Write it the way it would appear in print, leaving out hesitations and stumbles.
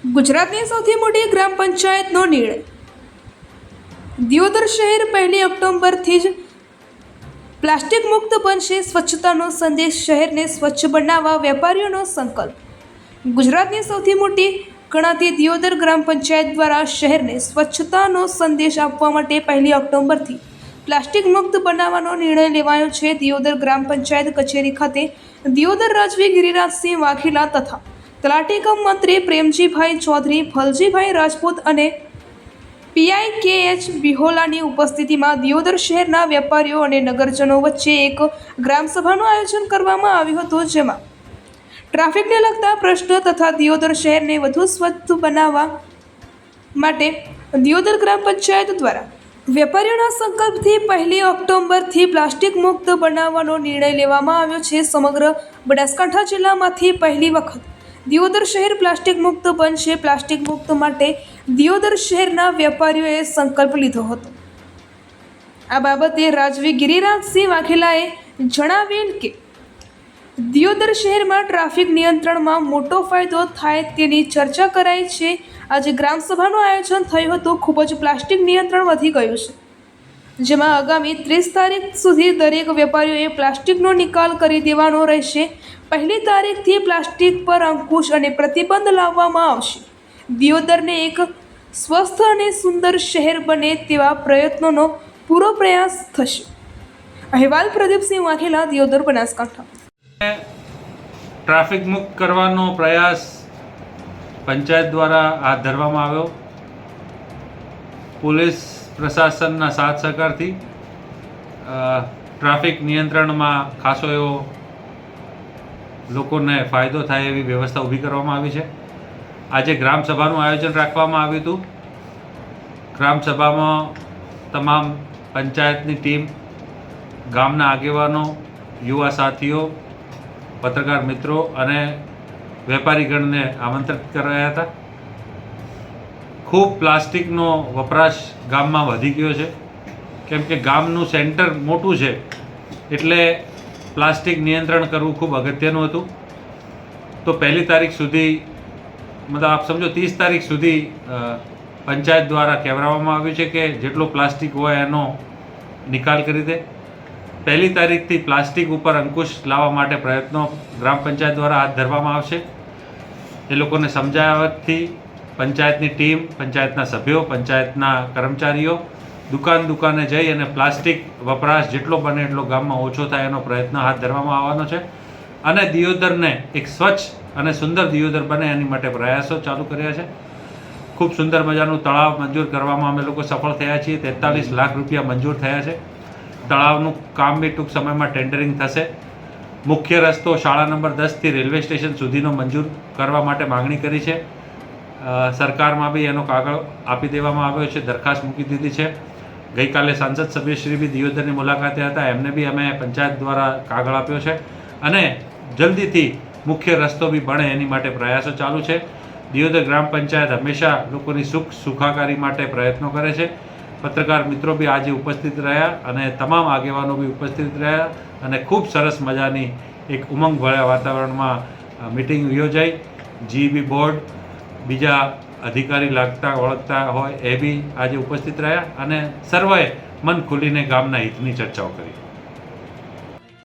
ગુજરાતની સૌથી મોટી ગ્રામ પંચાયતનો નિર્ણય. દિયોદર શહેર 1 ઓક્ટોબરથી જ પ્લાસ્ટિક મુક્ત બનશે. સ્વચ્છતાનો સંદેશ, શહેરને સ્વચ્છ બનાવવા વેપારીઓનો સંકલ્પ. ગુજરાતની સૌથી મોટી ગણાતી દિયોદર ગ્રામ પંચાયત દ્વારા શહેરને સ્વચ્છતાનો સંદેશ આપવા માટે 1 ઓક્ટોબરથી પ્લાસ્ટિક મુક્ત બનાવવાનો નિર્ણય લેવાયો છે. દિયોદર ગ્રામ પંચાયત કચેરી ખાતે દિયોદર રાજવી ગિરિરાજસિંહ વાઘેલા તથા તલાટી કમ મંત્રી પ્રેમજીભાઈ ચૌધરી, ફલજીભાઈ રાજપૂત અને PIKH બિહોલાની ઉપસ્થિતિમાં દિયોદર શહેરના વેપારીઓ અને નગરજનો વચ્ચે એક ગ્રામસભાનું આયોજન કરવામાં આવ્યું હતું, જેમાં ટ્રાફિકને લગતા પ્રશ્નો તથા દિયોદર શહેરને વધુ સ્વચ્છ બનાવવા માટે દિયોદર ગ્રામ પંચાયત દ્વારા વેપારીઓના સંકલ્પથી 1 ઓક્ટોબરથી પ્લાસ્ટિક મુક્ત બનાવવાનો નિર્ણય લેવામાં આવ્યો છે. સમગ્ર બનાસકાંઠા જિલ્લામાંથી પહેલી વખત દિયોદર શહેર પ્લાસ્ટિક મુક્ત બનશે. પ્લાસ્ટિક મુક્ત માટે દિયોદર શહેરના વેપારીઓએ સંકલ્પ લીધો હતો. આ બાબતે રાજવી ગિરિરાજસિંહ વાઘેલાએ જણાવેલ કે દિયોદર શહેરમાં ટ્રાફિક નિયંત્રણમાં મોટો ફાયદો થાય તેની ચર્ચા કરાઈ છે. આજે ગ્રામસભાનું આયોજન થયું હતું. ખૂબ જ પ્લાસ્ટિક નિયંત્રણ વધી ગયું છે, જેમાં આગામી 30 તારીખ સુધી દરેક વેપારીઓએ પ્લાસ્ટિકનો નિકાલ કરી દેવાનો રહેશે. 1 તારીખથી પ્લાસ્ટિક પર અંકુશ અને પ્રતિબંધ લાવવામાં આવશે. દિયોદરને એક સ્વસ્થ અને સુંદર શહેર બને તેવા પ્રયત્નોનો પૂરો પ્રયાસ થશે. અહેવાલ પ્રદીપસિંહ વાઘેલા, દિયોદર, બનાસકાંઠા. ટ્રાફિક મુક્ત કરવાનો પ્રયાસ પંચાયત દ્વારા હાથ ધરવામાં આવ્યો. પોલીસ પ્રશાસનના સાથ સહકારથી ટ્રાફિક નિયંત્રણમાં ખાસો એવો લોકોને ફાયદો થાય એવી વ્યવસ્થા ઊભી કરવામાં આવી છે. આજે ગ્રામસભાનું આયોજન રાખવામાં આવ્યું હતું. ગ્રામસભામાં તમામ પંચાયતની ટીમ, ગામના આગેવાનો, યુવા સાથીઓ, પત્રકાર મિત્રો અને વેપારીગણને આમંત્રિત કરાયા હતા. ખૂબ પ્લાસ્ટિકનો વપરાશ ગામમાં વધી ગયો છે, કેમ કે ગામનું સેન્ટર મોટું છે એટલે પ્લાસ્ટિક નિયંત્રણ કરવું ખૂબ અગત્યનું હતું. તો 1 તારીખ સુધી, મતલબ આપ સમજો 30 તારીખ સુધી પંચાયત દ્વારા કહેવામાં આવ્યું છે કે જેટલો પ્લાસ્ટિક હોય એનો નિકાલ કરી દે. 1 તારીખથી પ્લાસ્ટિક ઉપર અંકુશ લાવવા માટે પ્રયત્નો ગ્રામ પંચાયત દ્વારા હાથ ધરવામાં આવશે. એ લોકોને સમજાવવાથી પંચાયતની ટીમ, પંચાયતના સભ્યો, પંચાયતના કર્મચારીઓ દુકાને જઈ અને પ્લાસ્ટિક વપરાશ જેટલો બને એટલો ગામમાં ઓછો થાય એનો પ્રયત્ન હાથ ધરવામાં આવવાનો છે. અને દિયોદરને એક સ્વચ્છ અને સુંદર દિયોદર બને એની માટે પ્રયાસો ચાલુ કર્યા છે. ખૂબ સુંદર મજાનું તળાવ મંજૂર કરવામાં અમે લોકો સફળ થયા છીએ. 43 લાખ રૂપિયા મંજૂર થયા છે. તળાવનું કામ બી ટૂંક સમયમાં ટેન્ડરિંગ થશે. મુખ્ય રસ્તો શાળા નંબર 10થી રેલવે સ્ટેશન સુધીનો મંજૂર કરવા માટે માંગણી કરી છે. સરકારમાં બી એનો કાગળ આપી દેવામાં આવ્યો છે, દરખાસ્ત મૂકી દીધી છે. ગઈકાલે સાંસદ સભ્યશ્રી બી દિયોદરની મુલાકાતે હતા, એમને બી અમે પંચાયત દ્વારા કાગળ આપ્યો છે. અને જલ્દીથી મુખ્ય રસ્તો બી બને એની માટે પ્રયાસો ચાલુ છે. દિયોદર ગ્રામ પંચાયત હંમેશા લોકોની સુખાકારી માટે પ્રયત્નો કરે છે. પત્રકાર મિત્રો બી આજે ઉપસ્થિત રહ્યા અને તમામ આગેવાનો બી ઉપસ્થિત રહ્યા અને ખૂબ સરસ મજાની એક ઉમંગભર્યા વાતાવરણમાં મિટિંગ યોજાઈ. GEB બોર્ડ, બીજા અધિકારી લાગતા ઓળખતા હોય એ બી આજે ઉપસ્થિત રહ્યા અને સર્વે મન ખુલીને ગામના હિતની ચર્ચાઓ કરી.